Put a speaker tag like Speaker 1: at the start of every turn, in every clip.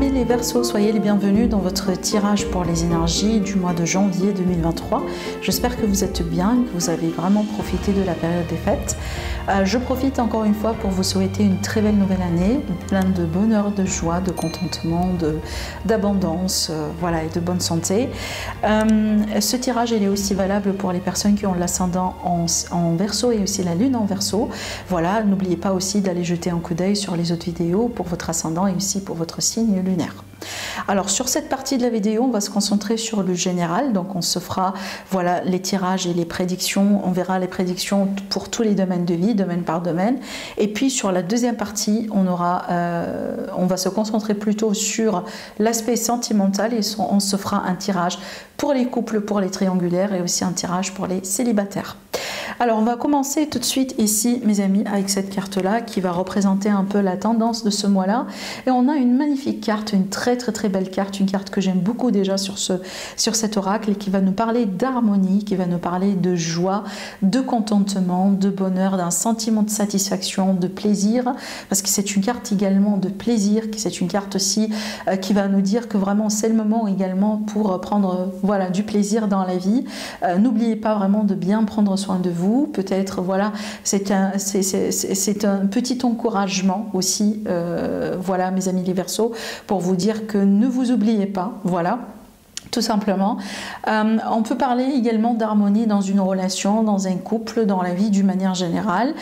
Speaker 1: Amis les Verseaux, soyez les bienvenus dans votre tirage pour les énergies du mois de janvier 2023. J'espère que vous êtes bien, que vous avez vraiment profité de la période des fêtes. Je profite encore une fois pour vous souhaiter une très belle nouvelle année, plein de bonheur, de joie, de contentement, d'abondance, voilà, et de bonne santé. Ce tirage il est aussi valable pour les personnes qui ont l'ascendant en Verseau et aussi la lune en Verseau. Voilà, n'oubliez pas aussi d'aller jeter un coup d'œil sur les autres vidéos pour votre ascendant et aussi pour votre signe lunaire. Alors sur cette partie de la vidéo, on va se concentrer sur le général, donc on se fera voilà les tirages et les prédictions, on verra les prédictions pour tous les domaines de vie, domaine par domaine, et puis sur la deuxième partie, on va se concentrer plutôt sur l'aspect sentimental et on se fera un tirage pour les couples, pour les triangulaires et aussi un tirage pour les célibataires. Alors on va commencer tout de suite ici mes amis avec cette carte là qui va représenter un peu la tendance de ce mois là, et on a une magnifique carte, une très belle carte, une carte que j'aime beaucoup déjà sur cet oracle et qui va nous parler d'harmonie, qui va nous parler de joie, de contentement, de bonheur, d'un sentiment de satisfaction, de plaisir, parce que c'est une carte également de plaisir, c'est une carte aussi qui va nous dire que vraiment c'est le moment également pour prendre voilà du plaisir dans la vie. N'oubliez pas vraiment de bien prendre soin de vous, peut-être voilà c'est un petit encouragement aussi voilà mes amis les Verseaux, pour vous dire que ne vous oubliez pas, voilà, tout simplement. On peut parler également d'harmonie dans une relation, dans un couple, dans la vie d'une manière générale.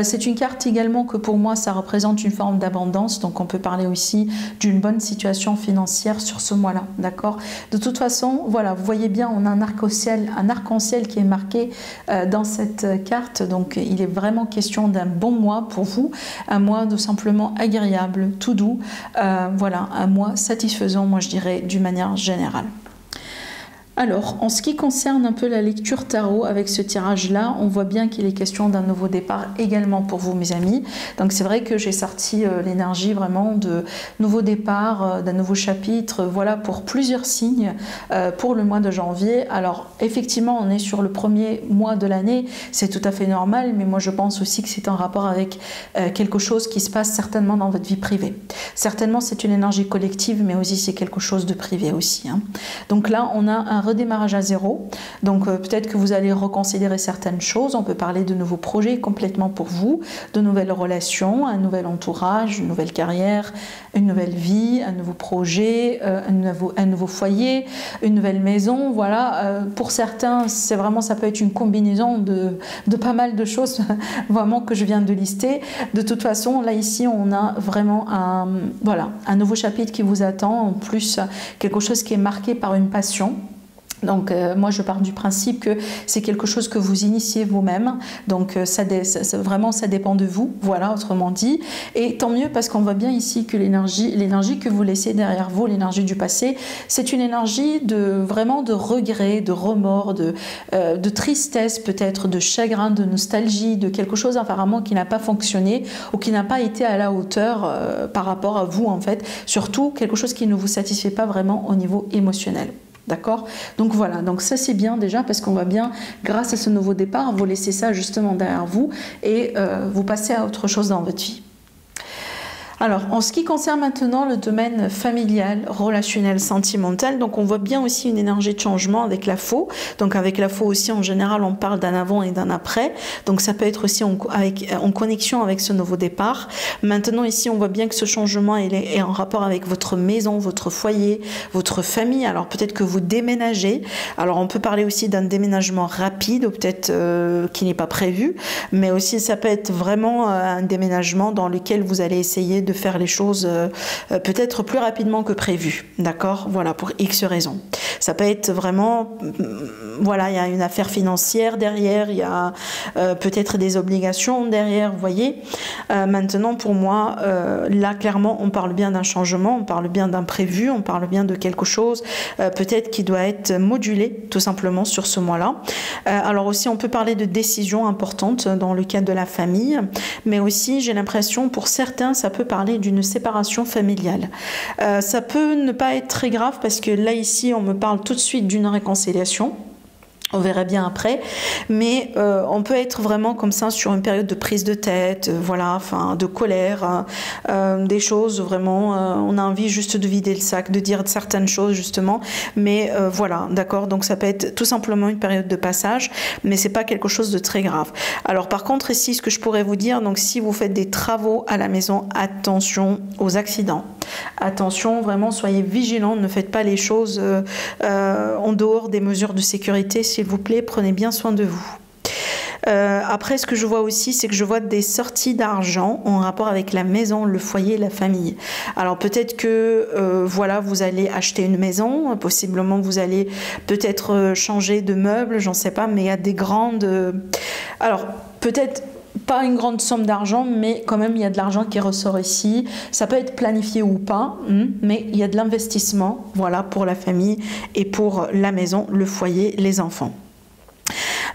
Speaker 1: C'est une carte également que pour moi ça représente une forme d'abondance, donc on peut parler aussi d'une bonne situation financière sur ce mois-là, d'accord? De toute façon, voilà, vous voyez bien, on a un arc-en-ciel qui est marqué dans cette carte, donc il est vraiment question d'un bon mois pour vous, un mois tout simplement agréable, tout doux, voilà, un mois satisfaisant, moi je dirais, d'une manière générale. Alors, en ce qui concerne un peu la lecture tarot avec ce tirage-là, on voit bien qu'il est question d'un nouveau départ également pour vous, mes amis. Donc, c'est vrai que j'ai sorti l'énergie vraiment de nouveau départ, d'un nouveau chapitre, voilà, pour plusieurs signes pour le mois de janvier. Alors, effectivement, on est sur le premier mois de l'année, c'est tout à fait normal, mais moi, je pense aussi que c'est en rapport avec quelque chose qui se passe certainement dans votre vie privée. Certainement, c'est une énergie collective, mais aussi c'est quelque chose de privé aussi, hein. Donc là, on a un redémarrage à zéro, donc peut-être que vous allez reconsidérer certaines choses. On peut parler de nouveaux projets complètement pour vous, de nouvelles relations, un nouvel entourage, une nouvelle carrière, une nouvelle vie, un nouveau projet, un nouveau foyer, une nouvelle maison, voilà. Pour certains, c'est vraiment, ça peut être une combinaison de pas mal de choses vraiment que je viens de lister. De toute façon, là ici, on a vraiment voilà, un nouveau chapitre qui vous attend, en plus quelque chose qui est marqué par une passion. Donc moi je pars du principe que c'est quelque chose que vous initiez vous-même, donc vraiment ça dépend de vous, voilà, autrement dit, et tant mieux parce qu'on voit bien ici que l'énergie que vous laissez derrière vous, l'énergie du passé, c'est une énergie vraiment de regret, de remords, de tristesse peut-être, de chagrin, de nostalgie, de quelque chose apparemment qui n'a pas fonctionné ou qui n'a pas été à la hauteur par rapport à vous en fait, surtout quelque chose qui ne vous satisfait pas vraiment au niveau émotionnel. D'accord? Donc voilà, donc ça c'est bien déjà parce qu'on va bien, grâce à ce nouveau départ, vous laisser ça justement derrière vous et vous passer à autre chose dans votre vie. Alors, en ce qui concerne maintenant le domaine familial, relationnel, sentimental, donc on voit bien aussi une énergie de changement avec la faux. Donc avec la faux aussi, en général, on parle d'un avant et d'un après. Donc ça peut être aussi en connexion avec ce nouveau départ. Maintenant ici, on voit bien que ce changement est en rapport avec votre maison, votre foyer, votre famille. Alors peut-être que vous déménagez. Alors on peut parler aussi d'un déménagement rapide ou peut-être qui n'est pas prévu. Mais aussi ça peut être vraiment un déménagement dans lequel vous allez essayer de faire les choses peut-être plus rapidement que prévu, d'accord, voilà, pour X raisons. Ça peut être vraiment, voilà, il y a une affaire financière derrière, il y a peut-être des obligations derrière, vous voyez. Maintenant, pour moi, là, clairement, on parle bien d'un changement, on parle bien d'un prévu, on parle bien de quelque chose peut-être qui doit être modulé, tout simplement, sur ce mois-là. Alors aussi, on peut parler de décisions importantes dans le cadre de la famille, mais aussi, j'ai l'impression, pour certains, ça peut parler d'une séparation familiale. Ça peut ne pas être très grave parce que là, ici, on me parle tout de suite d'une réconciliation. On verra bien après, mais on peut être vraiment comme ça sur une période de prise de tête, voilà, enfin de colère, des choses vraiment, on a envie juste de vider le sac, de dire certaines choses justement, mais voilà, d'accord, donc ça peut être tout simplement une période de passage, mais c'est pas quelque chose de très grave. Alors par contre ici, ce que je pourrais vous dire, donc si vous faites des travaux à la maison, attention aux accidents. Attention, vraiment, soyez vigilants, ne faites pas les choses en dehors des mesures de sécurité, s'il vous plaît, prenez bien soin de vous. Après, ce que je vois aussi, c'est que je vois des sorties d'argent en rapport avec la maison, le foyer, la famille. Alors peut-être que voilà, vous allez acheter une maison, possiblement vous allez peut-être changer de meubles, j'en sais pas, mais il y a des grandes... Alors peut-être... pas une grande somme d'argent, mais quand même il y a de l'argent qui ressort ici. Ça peut être planifié ou pas, mais il y a de l'investissement, voilà, pour la famille et pour la maison, le foyer, les enfants.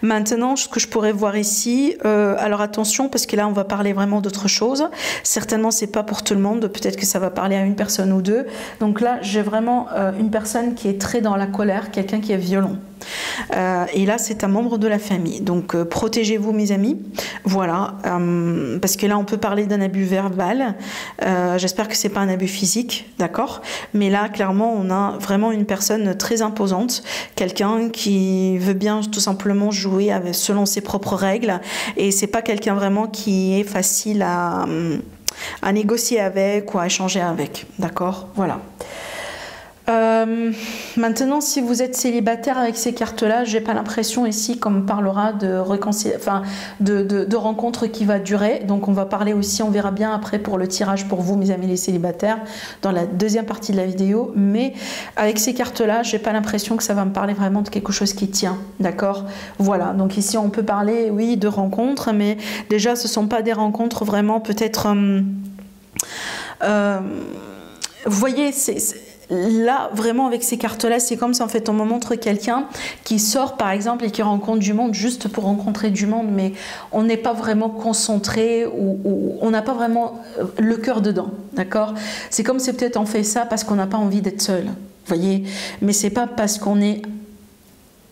Speaker 1: Maintenant, ce que je pourrais voir ici, alors attention, parce que là, on va parler vraiment d'autre chose. Certainement, c'est pas pour tout le monde. Peut-être que ça va parler à une personne ou deux. Donc là, j'ai vraiment une personne qui est très dans la colère, quelqu'un qui est violent. Et là, c'est un membre de la famille. Donc, protégez-vous, mes amis. Voilà, parce que là, on peut parler d'un abus verbal. J'espère que c'est pas un abus physique, d'accord? Mais là, clairement, on a vraiment une personne très imposante, quelqu'un qui veut bien tout simplement jouer selon ses propres règles. Et c'est pas quelqu'un vraiment qui est facile à négocier avec ou à échanger avec, d'accord? Voilà. Maintenant, si vous êtes célibataire avec ces cartes-là, j'ai pas l'impression ici qu'on me parlera de rencontres qui va durer. Donc, on va parler aussi, on verra bien après pour le tirage pour vous, mes amis les célibataires, dans la deuxième partie de la vidéo. Mais avec ces cartes-là, j'ai pas l'impression que ça va me parler vraiment de quelque chose qui tient, d'accord? Voilà. Donc ici, on peut parler, oui, de rencontres, mais déjà, ce sont pas des rencontres vraiment peut-être. Vous voyez, là, vraiment, avec ces cartes-là, c'est comme si en fait on me montre quelqu'un qui sort, par exemple, et qui rencontre du monde juste pour rencontrer du monde, mais on n'est pas vraiment concentré ou on n'a pas vraiment le cœur dedans, d'accord? C'est comme si peut-être on fait ça parce qu'on n'a pas envie d'être seul, vous voyez? Mais c'est pas parce qu'on est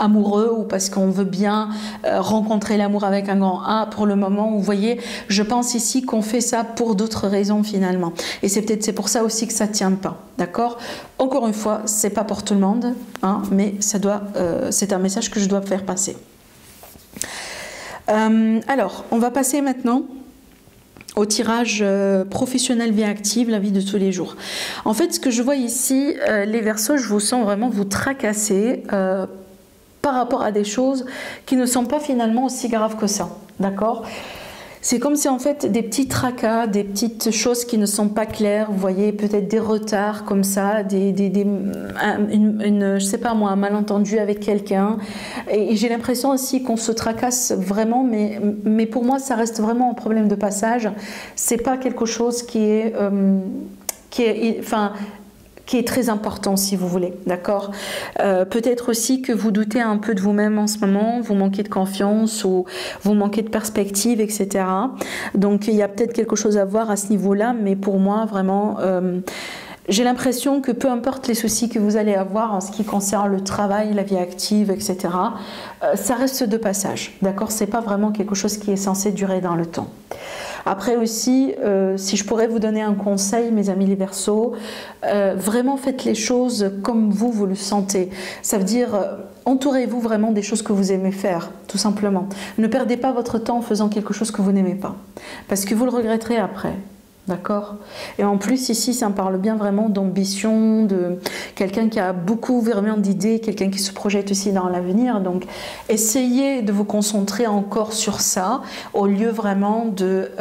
Speaker 1: amoureux ou parce qu'on veut bien rencontrer l'amour avec un grand A pour le moment. Vous voyez, je pense ici qu'on fait ça pour d'autres raisons finalement. Et c'est pour ça aussi que ça ne tient pas. D'accord? Encore une fois, c'est pas pour tout le monde, hein, mais c'est un message que je dois faire passer. Alors, on va passer maintenant au tirage professionnel vie active, la vie de tous les jours. En fait, ce que je vois ici, les Verseaux, je vous sens vraiment vous tracasser par rapport à des choses qui ne sont pas finalement aussi graves que ça, d'accord? C'est comme si en fait des petits tracas, des petites choses qui ne sont pas claires, vous voyez, peut-être des retards comme ça, je sais pas moi, un malentendu avec quelqu'un. Et j'ai l'impression aussi qu'on se tracasse vraiment, mais pour moi ça reste vraiment un problème de passage. C'est pas quelque chose qui est très important si vous voulez, d'accord? Peut-être aussi que vous doutez un peu de vous-même en ce moment, vous manquez de confiance ou vous manquez de perspective, etc. Donc il y a peut-être quelque chose à voir à ce niveau-là, mais pour moi vraiment... j'ai l'impression que peu importe les soucis que vous allez avoir en ce qui concerne le travail, la vie active, etc., ça reste de passage, d'accord? C'est pas vraiment quelque chose qui est censé durer dans le temps. Après aussi, si je pourrais vous donner un conseil, mes amis les Verseaux, vraiment faites les choses comme vous le sentez. Ça veut dire, entourez-vous vraiment des choses que vous aimez faire, tout simplement. Ne perdez pas votre temps en faisant quelque chose que vous n'aimez pas, parce que vous le regretterez après. D'accord? Et en plus, ici, ça me parle bien vraiment d'ambition, de quelqu'un qui a beaucoup vraiment d'idées, quelqu'un qui se projette aussi dans l'avenir. Donc, essayez de vous concentrer encore sur ça, au lieu vraiment de,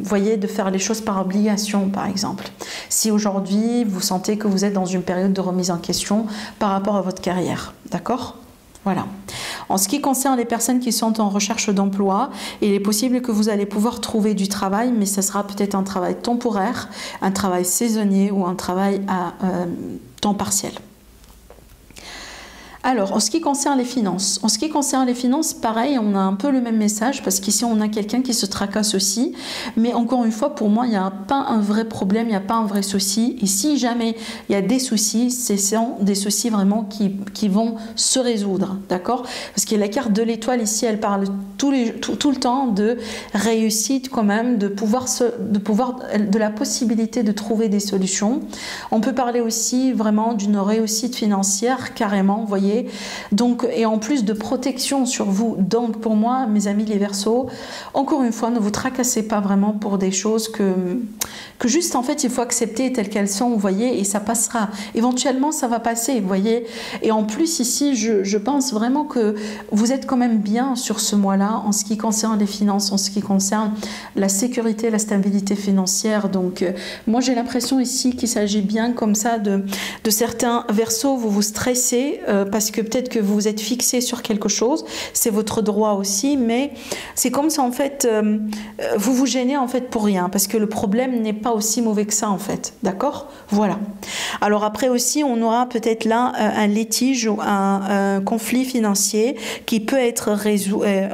Speaker 1: voyez, de faire les choses par obligation, par exemple. Si aujourd'hui, vous sentez que vous êtes dans une période de remise en question par rapport à votre carrière. D'accord? Voilà. En ce qui concerne les personnes qui sont en recherche d'emploi, il est possible que vous allez pouvoir trouver du travail, mais ce sera peut-être un travail temporaire, un travail saisonnier ou un travail à temps partiel. Alors, en ce qui concerne les finances, pareil, on a un peu le même message parce qu'ici, on a quelqu'un qui se tracasse aussi. Mais encore une fois, pour moi, il n'y a pas un vrai problème, il n'y a pas un vrai souci. Et si jamais il y a des soucis, ce sont des soucis vraiment qui vont se résoudre, d'accord? Parce que la carte de l'étoile ici, elle parle tout le temps de réussite quand même, de la possibilité de trouver des solutions. On peut parler aussi vraiment d'une réussite financière, carrément, vous voyez. Donc, et en plus de protection sur vous. Donc pour moi, mes amis les Verseaux, encore une fois, ne vous tracassez pas vraiment pour des choses que juste en fait il faut accepter telles qu'elles sont, vous voyez, et ça passera. Éventuellement ça va passer, vous voyez. Et en plus ici, je pense vraiment que vous êtes quand même bien sur ce mois-là en ce qui concerne les finances, en ce qui concerne la sécurité, la stabilité financière. Donc moi j'ai l'impression ici qu'il s'agit bien comme ça de certains Verseaux, vous vous stressez parce que peut-être que vous êtes fixé sur quelque chose, c'est votre droit aussi, mais c'est comme ça en fait, vous vous gênez en fait pour rien, parce que le problème n'est pas aussi mauvais que ça en fait, d'accord? Voilà. Alors après aussi, on aura peut-être là un litige ou un conflit financier qui peut être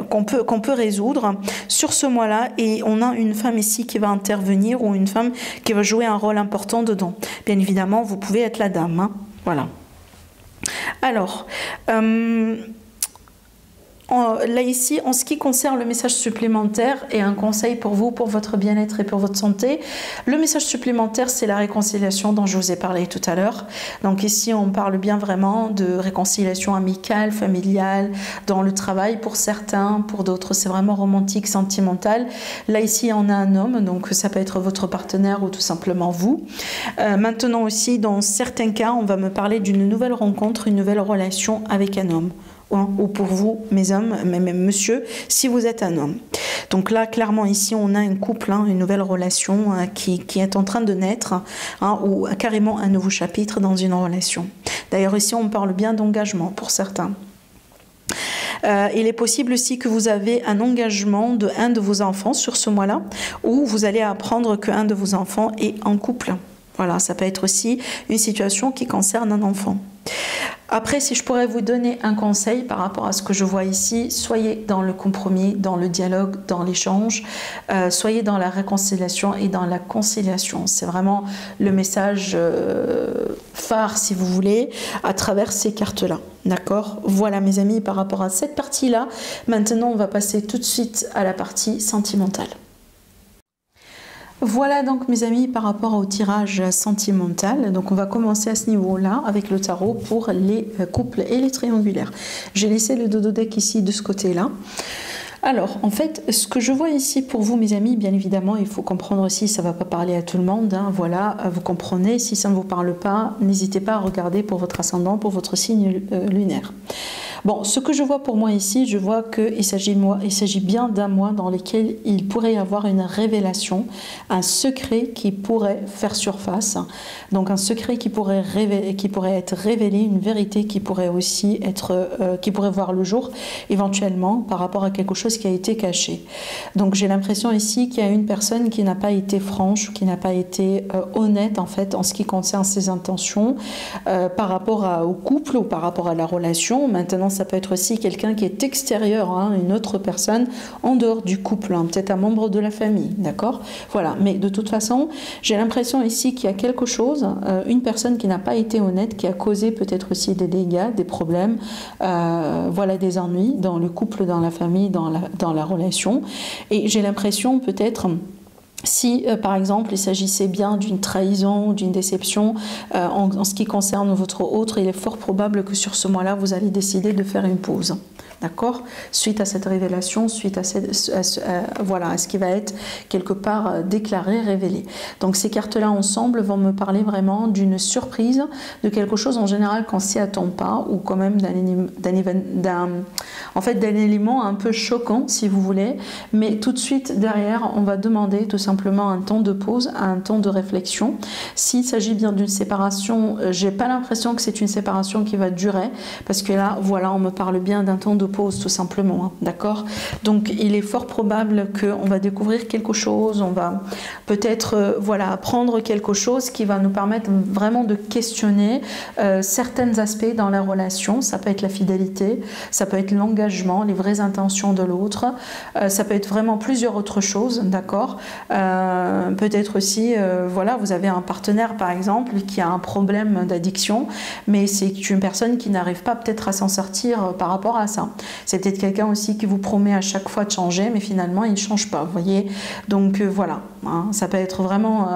Speaker 1: qu'on peut résoudre sur ce mois-là, et on a une femme ici qui va intervenir ou une femme qui va jouer un rôle important dedans. Bien évidemment, vous pouvez être la dame, hein, voilà. Alors, là ici, en ce qui concerne le message supplémentaire et un conseil pour vous, pour votre bien-être et pour votre santé, le message supplémentaire, c'est la réconciliation dont je vous ai parlé tout à l'heure. Donc ici, on parle bien vraiment de réconciliation amicale, familiale, dans le travail pour certains, pour d'autres, c'est vraiment romantique, sentimental. Là ici, on a un homme, donc ça peut être votre partenaire ou tout simplement vous. Maintenant aussi, dans certains cas, on va me parler d'une nouvelle rencontre, une nouvelle relation avec un homme. Ou pour vous, mes hommes, même monsieur, si vous êtes un homme. Donc là, clairement, ici, on a un couple, hein, une nouvelle relation qui est en train de naître, hein, ou carrément un nouveau chapitre dans une relation. D'ailleurs, ici, on parle bien d'engagement pour certains. Il est possible aussi que vous avez un engagement de un de vos enfants sur ce mois-là, où vous allez apprendre qu'un de vos enfants est en couple. Voilà, ça peut être aussi une situation qui concerne un enfant. Après, si je pourrais vous donner un conseil par rapport à ce que je vois ici, soyez dans le compromis, dans le dialogue, dans l'échange, soyez dans la réconciliation et dans la conciliation. C'est vraiment le message phare, si vous voulez, à travers ces cartes-là. D'accord? Voilà mes amis, par rapport à cette partie-là. Maintenant, on va passer tout de suite à la partie sentimentale. Voilà donc mes amis par rapport au tirage sentimental. Donc on va commencer à ce niveau-là avec le tarot pour les couples et les triangulaires. J'ai laissé le dodo deck ici de ce côté-là. Alors, en fait, ce que je vois ici pour vous, mes amis, bien évidemment, il faut comprendre aussi, ça ne va pas parler à tout le monde, hein, voilà, vous comprenez, si ça ne vous parle pas, n'hésitez pas à regarder pour votre ascendant, pour votre signe lunaire. Bon, ce que je vois pour moi ici, je vois qu'il s'agit bien d'un mois dans lequel il pourrait y avoir une révélation, un secret qui pourrait faire surface, donc un secret qui pourrait être révélé, une vérité qui pourrait aussi être, qui pourrait voir le jour éventuellement par rapport à quelque chose qui a été caché. Donc j'ai l'impression ici qu'il y a une personne qui n'a pas été franche, qui n'a pas été honnête en fait en ce qui concerne ses intentions par rapport au couple ou par rapport à la relation. Maintenant, ça peut être aussi quelqu'un qui est extérieur, hein, une autre personne en dehors du couple, hein, peut-être un membre de la famille, d'accord? Voilà, mais de toute façon, j'ai l'impression ici qu'il y a quelque chose, une personne qui n'a pas été honnête, qui a causé peut-être aussi des dégâts, des problèmes, voilà, des ennuis dans le couple, dans la famille, dans la relation. Et j'ai l'impression peut-être... Si, par exemple, il s'agissait bien d'une trahison, d'une déception, en ce qui concerne votre autre, il est fort probable que sur ce mois-là, vous allez décider de faire une pause. D'accord? Suite à cette révélation, suite à ce qui va être quelque part déclaré, révélé. Donc ces cartes-là ensemble vont me parler vraiment d'une surprise, de quelque chose en général qu'on s'y attend pas, ou quand même d'un élément un peu choquant, si vous voulez. Mais tout de suite derrière, on va demander tout simplement simplement un temps de pause, un temps de réflexion. S'il s'agit bien d'une séparation, j'ai pas l'impression que c'est une séparation qui va durer, parce que là, voilà, on me parle bien d'un temps de pause, tout simplement, hein, d'accord? Donc, il est fort probable qu'on va découvrir quelque chose, on va peut-être, voilà, apprendre quelque chose qui va nous permettre vraiment de questionner certains aspects dans la relation. Ça peut être la fidélité, ça peut être l'engagement, les vraies intentions de l'autre, ça peut être vraiment plusieurs autres choses, d'accord? Peut-être aussi, voilà, vous avez un partenaire par exemple qui a un problème d'addiction, mais c'est une personne qui n'arrive pas peut-être à s'en sortir par rapport à ça. C'est peut-être quelqu'un aussi qui vous promet à chaque fois de changer, mais finalement il ne change pas, vous voyez? Donc voilà, hein, ça peut être vraiment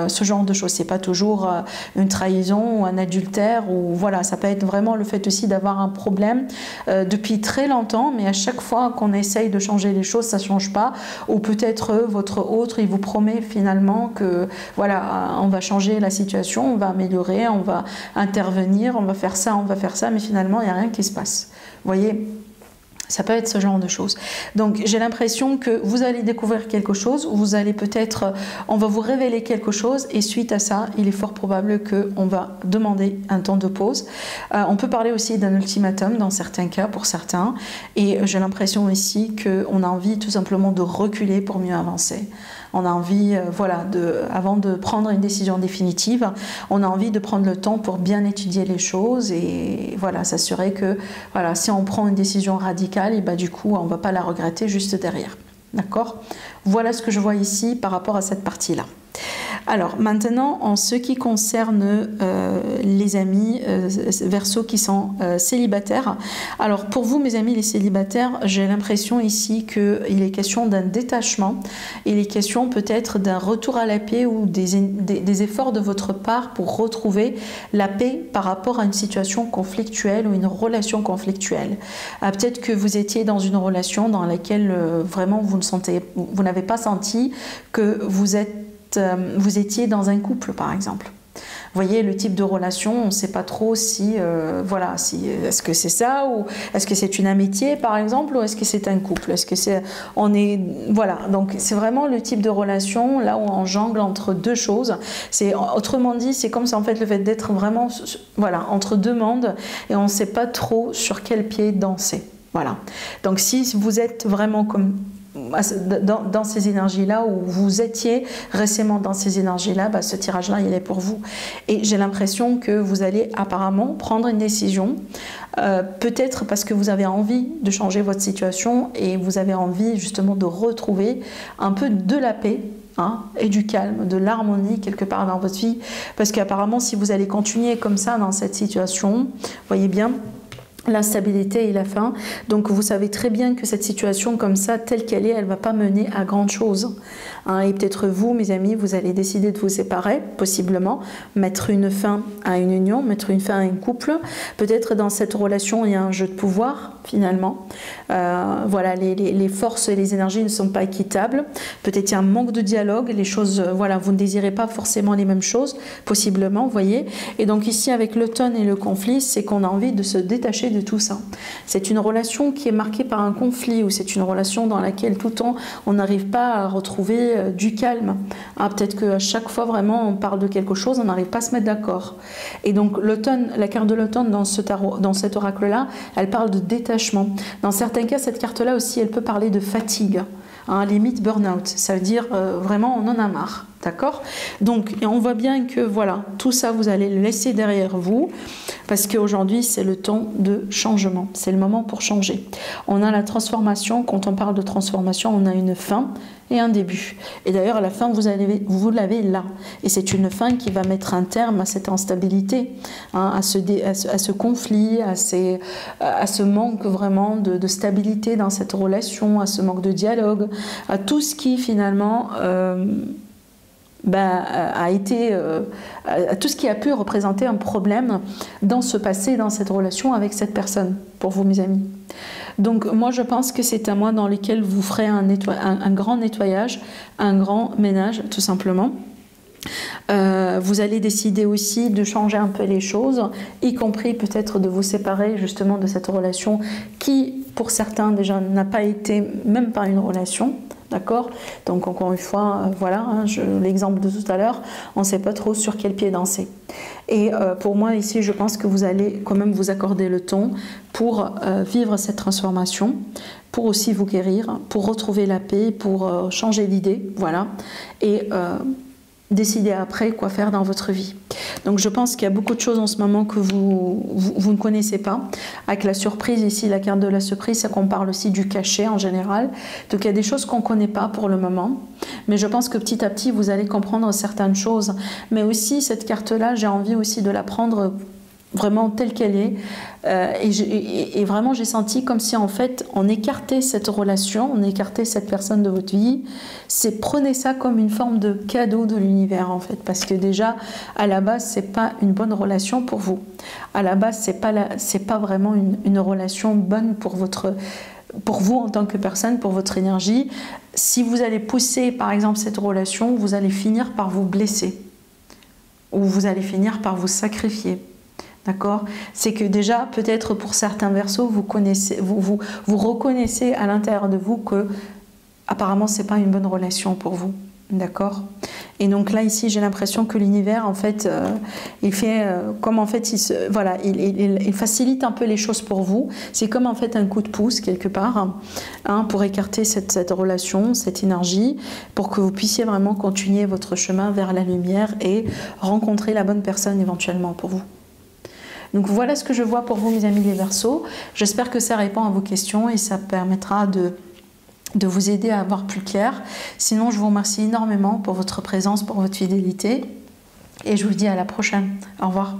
Speaker 1: ce genre de choses. C'est pas toujours une trahison ou un adultère, ou voilà, ça peut être vraiment le fait aussi d'avoir un problème depuis très longtemps, mais à chaque fois qu'on essaye de changer les choses, ça ne change pas. Ou peut-être votre autre, il vous promet finalement que voilà, on va changer la situation, on va améliorer, on va intervenir, on va faire ça, mais finalement il n'y a rien qui se passe. Vous voyez? Ça peut être ce genre de choses. Donc j'ai l'impression que vous allez découvrir quelque chose, ou vous allez peut-être, on va vous révéler quelque chose, et suite à ça, il est fort probable qu'on va demander un temps de pause. On peut parler aussi d'un ultimatum dans certains cas, pour certains, et j'ai l'impression aussi qu'on a envie tout simplement de reculer pour mieux avancer. On a envie, voilà, avant de prendre une décision définitive, on a envie de prendre le temps pour bien étudier les choses et voilà, s'assurer que voilà, si on prend une décision radicale, et bah, du coup, on ne va pas la regretter juste derrière. D'accord? Voilà ce que je vois ici par rapport à cette partie-là. Alors maintenant, en ce qui concerne les amis Verseau qui sont célibataires, alors pour vous mes amis les célibataires, j'ai l'impression ici qu'il est question d'un détachement, il est question peut-être d'un retour à la paix ou des efforts de votre part pour retrouver la paix par rapport à une situation conflictuelle ou une relation conflictuelle. Peut-être que vous étiez dans une relation dans laquelle vraiment vous n'avez pas senti que vous étiez dans un couple par exemple. Vous voyez le type de relation, on ne sait pas trop si, voilà, est-ce que c'est ça, ou est-ce que c'est une amitié par exemple, ou est-ce que c'est un couple, est-ce que c'est, voilà, donc c'est vraiment le type de relation là où on jongle entre deux choses. Autrement dit, c'est comme ça en fait le fait d'être vraiment, voilà, entre deux mondes et on ne sait pas trop sur quel pied danser. Voilà. Donc si vous êtes vraiment comme dans ces énergies-là, ou vous étiez récemment dans ces énergies-là, bah, ce tirage-là, il est pour vous. Et j'ai l'impression que vous allez apparemment prendre une décision, peut-être parce que vous avez envie de changer votre situation et vous avez envie justement de retrouver un peu de la paix, hein, et du calme, de l'harmonie quelque part dans votre vie. Parce qu'apparemment, si vous allez continuer comme ça dans cette situation, voyez bien, l'instabilité et la faim. Donc vous savez très bien que cette situation comme ça, telle qu'elle est, elle ne va pas mener à grande chose. Hein, et peut-être vous, mes amis, vous allez décider de vous séparer, possiblement, mettre une fin à une union, mettre une fin à un couple. Peut-être dans cette relation, il y a un jeu de pouvoir, finalement. Voilà, les forces et les énergies ne sont pas équitables. Peut-être il y a un manque de dialogue, les choses, voilà, vous ne désirez pas forcément les mêmes choses, possiblement, vous voyez. Et donc ici, avec l'automne et le conflit, c'est qu'on a envie de se détacher de tout ça. C'est une relation qui est marquée par un conflit, ou c'est une relation dans laquelle tout le temps on n'arrive pas à retrouver du calme. Ah, peut-être qu'à chaque fois vraiment on parle de quelque chose, on n'arrive pas à se mettre d'accord. Et donc l'automne, la carte de l'automne dans ce tarot, dans cet oracle-là, elle parle de détachement. Dans certains cas, cette carte-là aussi, elle peut parler de fatigue. Hein, limite burn-out, ça veut dire vraiment on en a marre, d'accord? Donc et on voit bien que voilà, tout ça vous allez le laisser derrière vous, parce qu'aujourd'hui c'est le temps de changement, c'est le moment pour changer. On a la transformation, quand on parle de transformation, on a une fin et un début. Et d'ailleurs à la fin vous l'avez là, et c'est une fin qui va mettre un terme à cette instabilité, hein, à ce conflit, à ce manque vraiment de stabilité dans cette relation, à ce manque de dialogue, à tout ce qui finalement à tout ce qui a pu représenter un problème dans ce passé, dans cette relation avec cette personne, pour vous mes amis. Donc moi je pense que c'est un mois dans lequel vous ferez un grand nettoyage, un grand ménage tout simplement. Vous allez décider aussi de changer un peu les choses, y compris peut-être de vous séparer justement de cette relation qui pour certains déjà n'a pas été même pas une relation. d'accord? Donc encore une fois, voilà, hein, l'exemple de tout à l'heure, on ne sait pas trop sur quel pied danser. Et pour moi ici, je pense que vous allez quand même vous accorder le temps pour vivre cette transformation, pour aussi vous guérir, pour retrouver la paix, pour changer d'idée, voilà, et décider après quoi faire dans votre vie. Donc je pense qu'il y a beaucoup de choses en ce moment que vous ne connaissez pas. Avec la surprise ici, la carte de la surprise, c'est qu'on parle aussi du cachet en général. Donc il y a des choses qu'on ne connaît pas pour le moment. Mais je pense que petit à petit, vous allez comprendre certaines choses. Mais aussi, cette carte-là, j'ai envie aussi de la prendre vraiment telle qu'elle est. Et vraiment, j'ai senti comme si en fait, on écartait cette relation, on écartait cette personne de votre vie. Prenez ça comme une forme de cadeau de l'univers en fait. Parce que déjà, à la base, c'est pas une bonne relation pour vous. À la base, c'est pas vraiment une relation bonne pour vous en tant que personne, pour votre énergie. Si vous allez pousser par exemple cette relation, vous allez finir par vous blesser. Ou vous allez finir par vous sacrifier. D'accord? C'est que déjà, peut-être pour certains Verseaux, vous reconnaissez à l'intérieur de vous que apparemment c'est pas une bonne relation pour vous. D'accord? Et donc là, ici, j'ai l'impression que l'univers, en fait, il fait comme en fait, il facilite un peu les choses pour vous. C'est comme en fait un coup de pouce quelque part, hein, pour écarter cette relation, cette énergie, pour que vous puissiez vraiment continuer votre chemin vers la lumière et rencontrer la bonne personne éventuellement pour vous. Donc voilà ce que je vois pour vous, mes amis les Verseaux. J'espère que ça répond à vos questions et ça permettra de vous aider à voir plus clair. Sinon, je vous remercie énormément pour votre présence, pour votre fidélité. Et je vous dis à la prochaine. Au revoir.